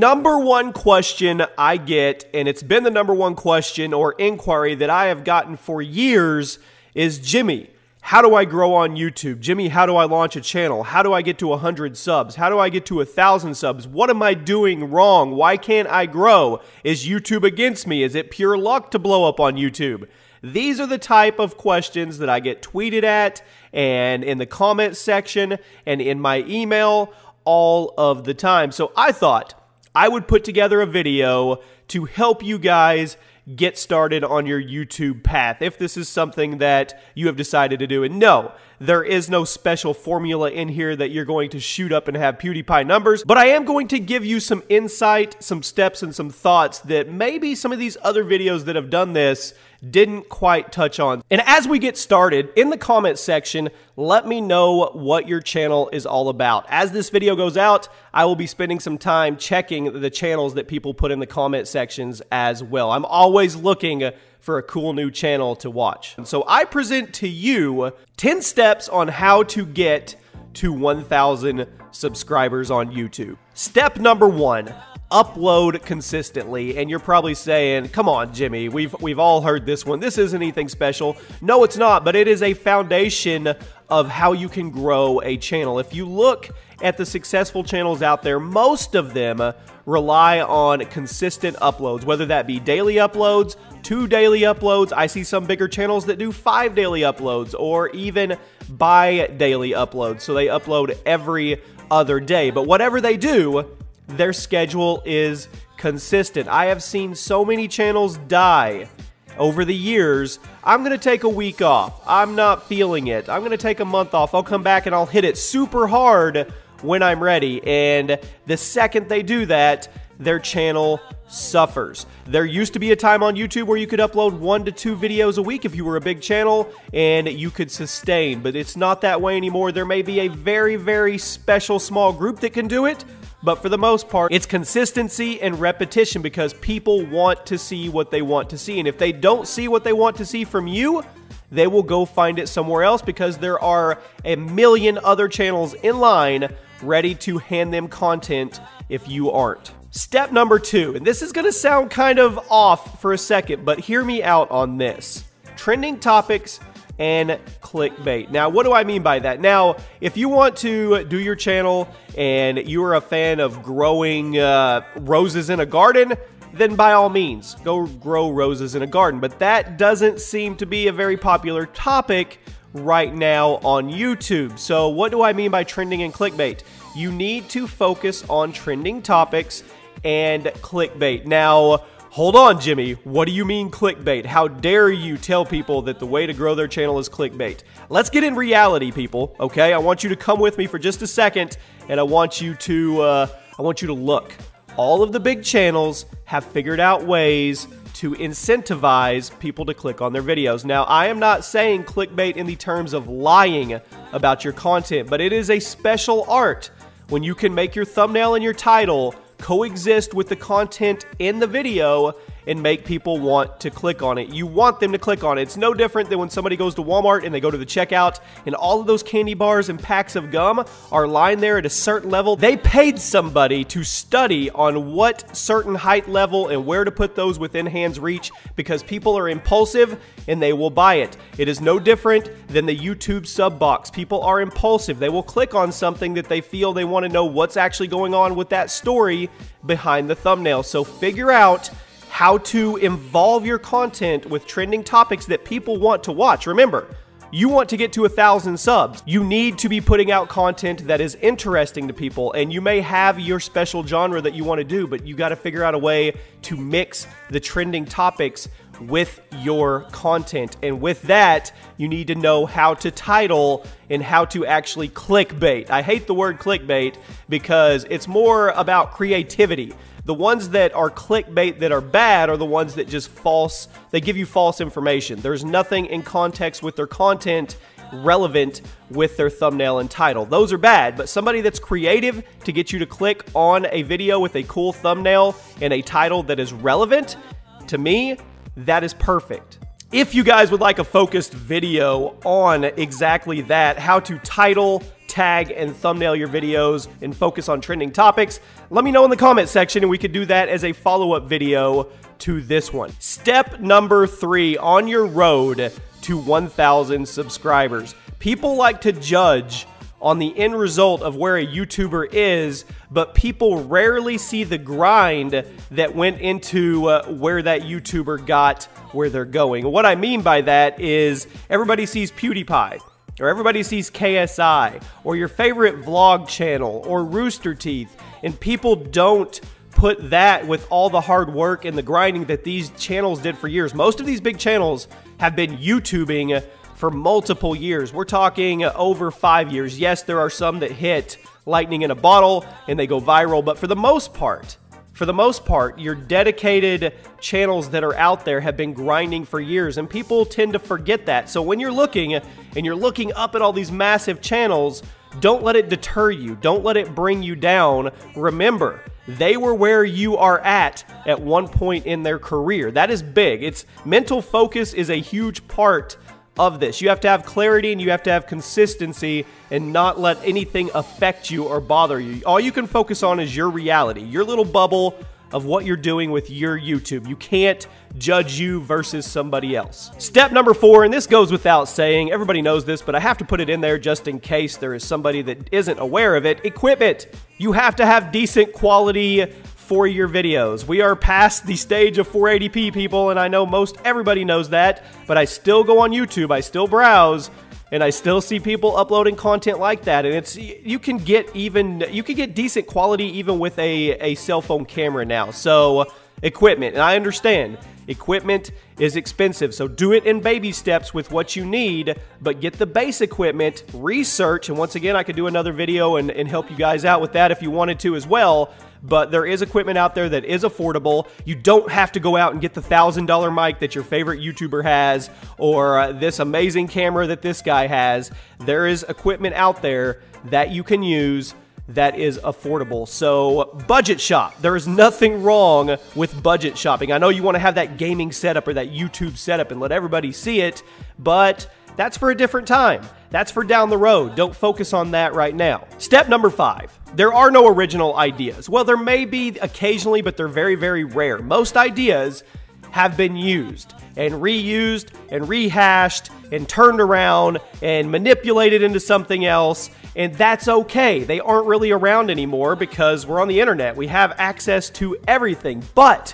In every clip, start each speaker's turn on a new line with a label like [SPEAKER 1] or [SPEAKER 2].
[SPEAKER 1] number one question I get, and it's been the number one question or inquiry that I have gotten for years, is Jimmy, how do I grow on YouTube? Jimmy, how do I launch a channel? How do I get to 100 subs? How do I get to 1,000 subs? What am I doing wrong? Why can't I grow? Is YouTube against me? Is it pure luck to blow up on YouTube? These are the type of questions that I get tweeted at and in the comment section and in my email all of the time. So I thought I would put together a video to help you guys get started on your YouTube path if this is something that you have decided to do. And no, there is no special formula in here that you're going to shoot up and have PewDiePie numbers, but I am going to give you some insight, some steps, and some thoughts that maybe some of these other videos that have done this didn't quite touch on. And as we get started, in the comment section, let me know what your channel is all about. As this video goes out, I will be spending some time checking the channels that people put in the comment sections as well. I'm always looking for a cool new channel to watch. And so I present to you 10 steps on how to get to 1,000 subscribers on YouTube. Step number 1. Upload consistently. And you're probably saying, come on, Jimmy, we've all heard this one. This isn't anything special. No, it's not, but it is a foundation of how you can grow a channel. If you look at the successful channels out there, most of them rely on consistent uploads, whether that be daily uploads, 2 daily uploads. I see some bigger channels that do 5 daily uploads or even bi-daily uploads. So they upload every other day. But whatever they do, their schedule is consistent. I have seen so many channels die over the years. I'm going to take a week off. I'm not feeling it. I'm going to take a month off. I'll come back and I'll hit it super hard when I'm ready. And the second they do that, their channel suffers. There used to be a time on YouTube where you could upload 1 to 2 videos a week if you were a big channel and you could sustain, but it's not that way anymore. There may be a very, very special small group that can do it, but for the most part, it's consistency and repetition because people want to see what they want to see. And if they don't see what they want to see from you, they will go find it somewhere else because there are a million other channels in line ready to hand them content if you aren't. Step number 2, and this is going to sound kind of off for a second, but hear me out on this. Trending topics and clickbait. Now, what do I mean by that? Now, if you want to do your channel and you are a fan of growing roses in a garden, then by all means, go grow roses in a garden. But that doesn't seem to be a very popular topic right now on YouTube. So what do I mean by trending and clickbait? You need to focus on trending topics and clickbait. Now, hold on, Jimmy. What do you mean clickbait? How dare you tell people that the way to grow their channel is clickbait? Let's get in reality, people, okay? I want you to come with me for just a second, and I want you to look. All of the big channels have figured out ways to incentivize people to click on their videos. Now, I am not saying clickbait in the terms of lying about your content, but it is a special art when you can make your thumbnail and your title coexist with the content in the video and make people want to click on it. You want them to click on it. It's no different than when somebody goes to Walmart and they go to the checkout and all of those candy bars and packs of gum are lined there at a certain level. They paid somebody to study on what certain height level and where to put those within hand's reach because people are impulsive and they will buy it. It is no different than the YouTube sub box. People are impulsive. They will click on something that they feel they want to know what's actually going on with that story behind the thumbnail. So figure out how to involve your content with trending topics that people want to watch. Remember, you want to get to 1,000 subs. You need to be putting out content that is interesting to people, and you may have your special genre that you want to do, but you got to figure out a way to mix the trending topics with your content. And with that, you need to know how to title and how to actually clickbait. I hate the word clickbait because it's more about creativity. The ones that are clickbait that are bad are the ones that just they give you false information. There's nothing in context with their content relevant with their thumbnail and title. Those are bad, but somebody that's creative to get you to click on a video with a cool thumbnail and a title that is relevant, to me, that is perfect. If you guys would like a focused video on exactly that, how to title, tag and thumbnail your videos and focus on trending topics? Let me know in the comment section and we could do that as a follow-up video to this one. Step number 3 on your road to 1,000 subscribers. People like to judge on the end result of where a YouTuber is, but people rarely see the grind that went into where that YouTuber got where they're going. What I mean by that is everybody sees PewDiePie, or everybody sees KSI, or your favorite vlog channel, or Rooster Teeth, and people don't put that with all the hard work and the grinding that these channels did for years. Most of these big channels have been YouTubing for multiple years. We're talking over 5 years. Yes, there are some that hit lightning in a bottle and they go viral, but for the most part, your dedicated channels that are out there have been grinding for years, and people tend to forget that. So when you're looking up at all these massive channels, don't let it deter you. Don't let it bring you down. Remember, they were where you are at one point in their career. That is big. Mental focus is a huge part of this. You have to have clarity and you have to have consistency and not let anything affect you or bother you. All you can focus on is your reality, your little bubble of what you're doing with your YouTube. You can't judge you versus somebody else. Step number 4, and this goes without saying, everybody knows this, but I have to put it in there just in case there is somebody that isn't aware of it. Equipment. You have to have decent quality for your videos. We are past the stage of 480p, people, and I know most everybody knows that, but I still go on YouTube, I still browse, and I still see people uploading content like that. And you can get decent quality even with a cell phone camera now. So equipment, and I understand equipment is expensive, so do it in baby steps with what you need, but get the base equipment, research, and once again, I could do another video and help you guys out with that if you wanted to as well. But there is equipment out there that is affordable. You don't have to go out and get the $1,000 mic that your favorite YouTuber has, or this amazing camera that this guy has. There is equipment out there that you can use that is affordable. So budget shop. There is nothing wrong with budget shopping. I know you want to have that gaming setup or that YouTube setup and let everybody see it, but that's for a different time. That's for down the road. Don't focus on that right now. Step number 5. There are no original ideas. Well, there may be occasionally, but they're very, very rare. Most ideas have been used and reused and rehashed and turned around and manipulated into something else, and that's okay. They aren't really around anymore because we're on the internet. We have access to everything, but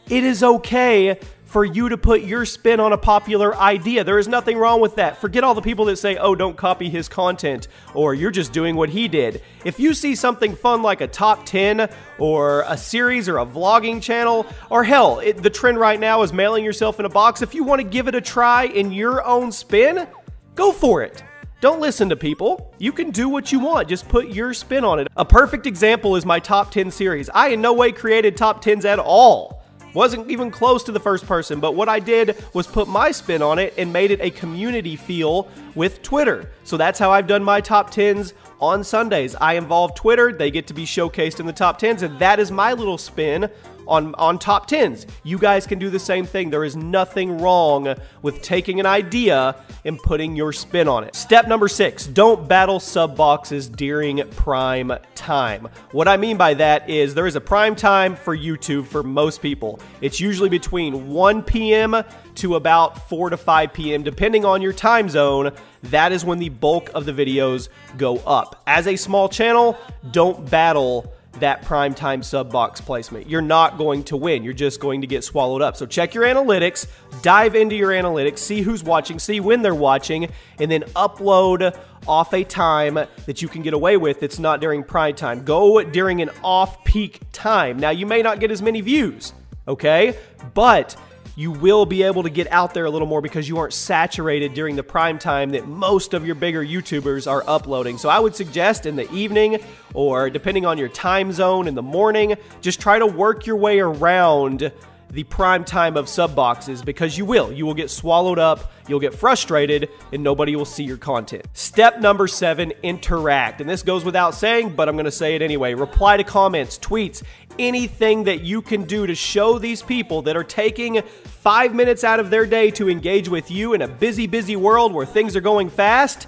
[SPEAKER 1] it is okay for you to put your spin on a popular idea. There is nothing wrong with that. Forget all the people that say, oh, don't copy his content, or you're just doing what he did. If you see something fun like a top 10 or a series or a vlogging channel, or hell, the trend right now is mailing yourself in a box. If you want to give it a try in your own spin, go for it. Don't listen to people. You can do what you want. Just put your spin on it. A perfect example is my top 10 series. I in no way created top 10s at all. Wasn't even close to the first person, but what I did was put my spin on it and made it a community feel with Twitter. So that's how I've done my top 10s on Sundays. I involve Twitter, they get to be showcased in the top 10s, and that is my little spin on top 10s. You guys can do the same thing. There is nothing wrong with taking an idea and putting your spin on it. Step number 6, don't battle sub boxes during prime time. What I mean by that is there is a prime time for YouTube for most people. It's usually between 1 p.m. to about 4 to 5 p.m. depending on your time zone. That is when the bulk of the videos go up. As a small channel, don't battle that primetime sub box placement. You're not going to win. You're just going to get swallowed up. So check your analytics, dive into your analytics, see who's watching, see when they're watching, and then upload off a time that you can get away with. It's not during prime time. Go during an off-peak time. Now, you may not get as many views, okay? But you will be able to get out there a little more because you aren't saturated during the prime time that most of your bigger YouTubers are uploading. So I would suggest in the evening, or depending on your time zone, in the morning, just try to work your way around the prime time of sub boxes, because you will get swallowed up, you'll get frustrated, and nobody will see your content. Step number 7, interact. And this goes without saying, but I'm going to say it anyway. Reply to comments, tweets, anything that you can do to show these people that are taking 5 minutes out of their day to engage with you in a busy, busy world where things are going fast.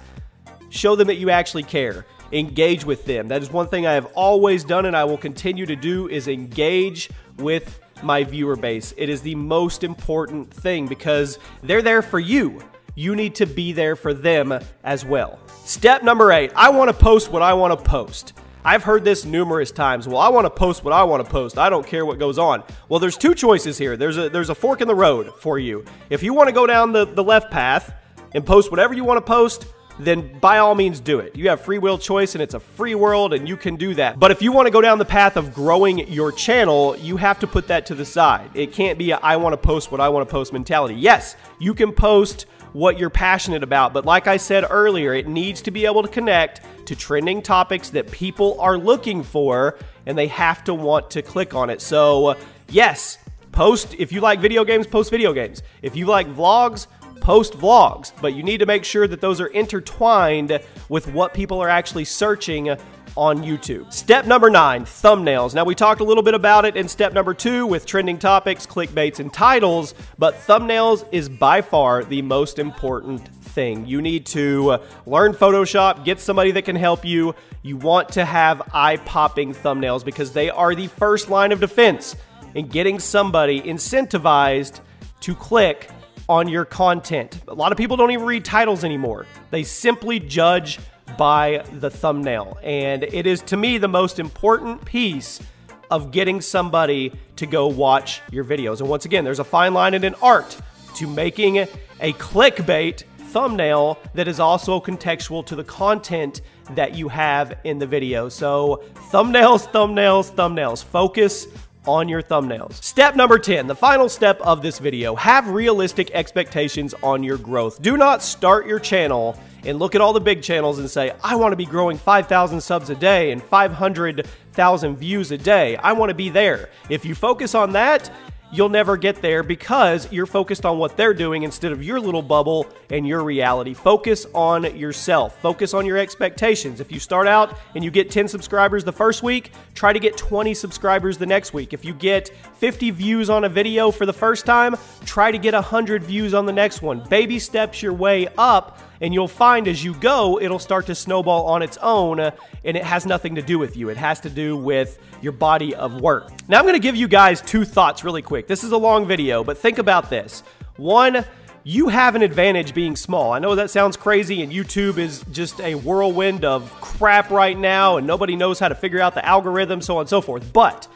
[SPEAKER 1] show them that you actually care. Engage with them. That is one thing I have always done and I will continue to do, is engage with my viewer base. It is the most important thing because they're there for you. You need to be there for them as well. Step number 8, I want to post what I want to post. I've heard this numerous times. Well, I want to post what I want to post. I don't care what goes on. Well, there's two choices here. There's a fork in the road for you. If you want to go down the left path and post whatever you want to post, then by all means do it. You have free will choice and it's a free world and you can do that. But if you want to go down the path of growing your channel, you have to put that to the side. It can't be a I want to post what I want to post mentality. Yes, you can post what you're passionate about, but like I said earlier, it needs to be able to connect to trending topics that people are looking for and they have to want to click on it. So yes, post, if you like video games, post video games. If you like vlogs, post vlogs, but you need to make sure that those are intertwined with what people are actually searching on YouTube. Step number 9, thumbnails. Now we talked a little bit about it in step number 2 with trending topics, clickbaits, and titles, but thumbnails is by far the most important thing. You need to learn Photoshop, get somebody that can help you. You want to have eye-popping thumbnails because they are the first line of defense in getting somebody incentivized to click on your content. A lot of people don't even read titles anymore. They simply judge by the thumbnail. And it is, to me, the most important piece of getting somebody to go watch your videos. And once again, there's a fine line and an art to making a clickbait thumbnail that is also contextual to the content that you have in the video. So thumbnails, thumbnails, thumbnails. Focus on your thumbnails. Step number 10, the final step of this video, have realistic expectations on your growth. Do not start your channel and look at all the big channels and say, I want to be growing 5,000 subs a day and 500,000 views a day. I want to be there. If you focus on that, you'll never get there because you're focused on what they're doing instead of your little bubble and your reality. Focus on yourself. Focus on your expectations. If you start out and you get 10 subscribers the first week, try to get 20 subscribers the next week. If you get 50 views on a video for the first time, try to get 100 views on the next one. Baby steps your way up, and you'll find as you go, it'll start to snowball on its own, and it has nothing to do with you. It has to do with your body of work. Now, I'm going to give you guys 2 thoughts really quick. This is a long video, but think about this. 1, you have an advantage being small. I know that sounds crazy, and YouTube is just a whirlwind of crap right now, and nobody knows how to figure out the algorithm, so on and so forth. But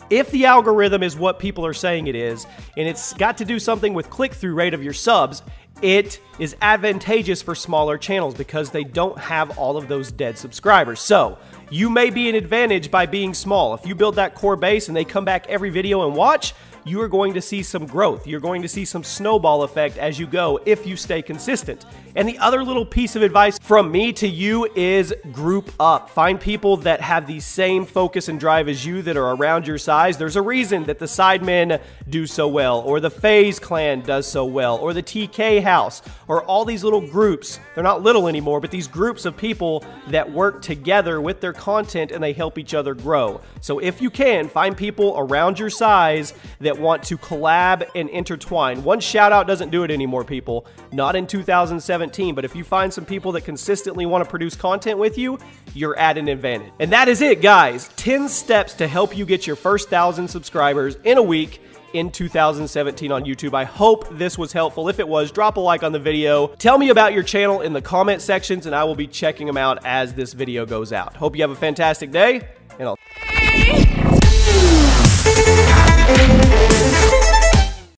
[SPEAKER 1] if the algorithm is what people are saying it is, and it's got to do something with click-through rate of your subs, it is advantageous for smaller channels because they don't have all of those dead subscribers. So you may be an advantage by being small. If you build that core base and they come back every video and watch, you are going to see some growth. You're going to see some snowball effect as you go if you stay consistent. And the other little piece of advice from me to you is group up. Find people that have the same focus and drive as you that are around your size. There's a reason that the Sidemen do so well, or the FaZe Clan does so well, or the TK House, or all these little groups. They're not little anymore, but these groups of people that work together with their content and they help each other grow. So if you can, find people around your size that want to collab and intertwine. One shout out doesn't do it anymore, people. Not in 2017, but if you find some people that consistently want to produce content with you, you're at an advantage. And that is it, guys. 10 steps to help you get your first 1,000 subscribers in a week in 2017 on YouTube. I hope this was helpful. If it was, drop a like on the video. Tell me about your channel in the comment sections, and I will be checking them out as this video goes out. Hope you have a fantastic day, and I'll